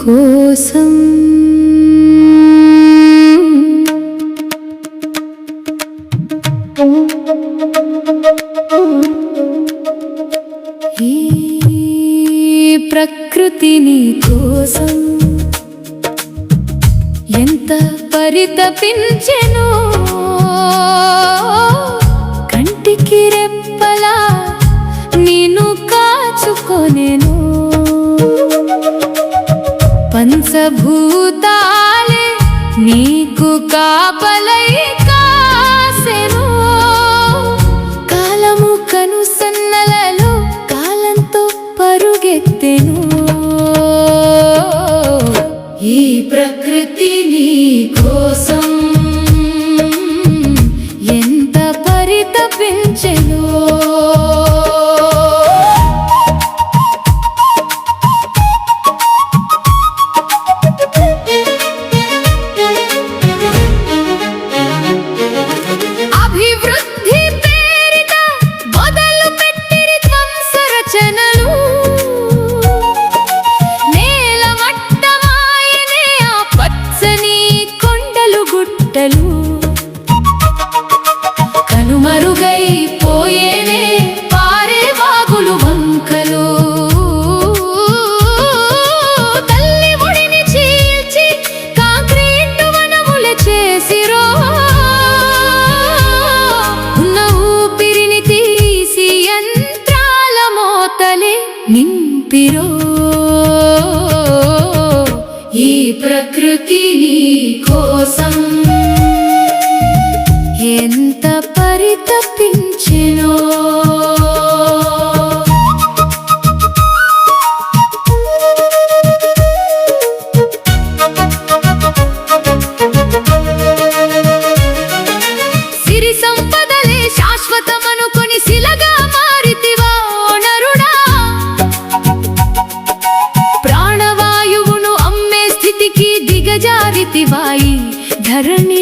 కోసం ఈ ప్రకృతి నీ కోసం ఎంత పరితపించెను కంటికి రెప్పలా నిన్ను కాచుకొనెను పంచభూతాలే నీకు కాపలై కాసెను కాలము కనుసన్నలలో కాలంతో పరుగెత్తెను ఈ ప్రకృతి నీ కోసం ఎంత పరితపించెను అభివృద్ధి పేరిట మొదలు పెట్టిరి ధ్వంస రచనలు నేల మట్టమాయనే ఆ పచ్చని కొండలు గుట్టలు కనుమరుగైపోయేనే పారే వాగులు వంకలు తల్లి ఒడిని చీల్చి కాంక్రీటు వనముల చేసిరో ఉన్న ఊపిరిని తీసి యంత్రాల మోతలే నింపిరో ఈ ప్రకృతి నీ కోసం ఎంత పరితపించెనో సిరి సంపదలే శాశ్వతమనుకొని శిలగా మారితివా నరుడా ప్రాణవాయువును అమ్మే స్థితికి దిగజారితివాయి ధరణి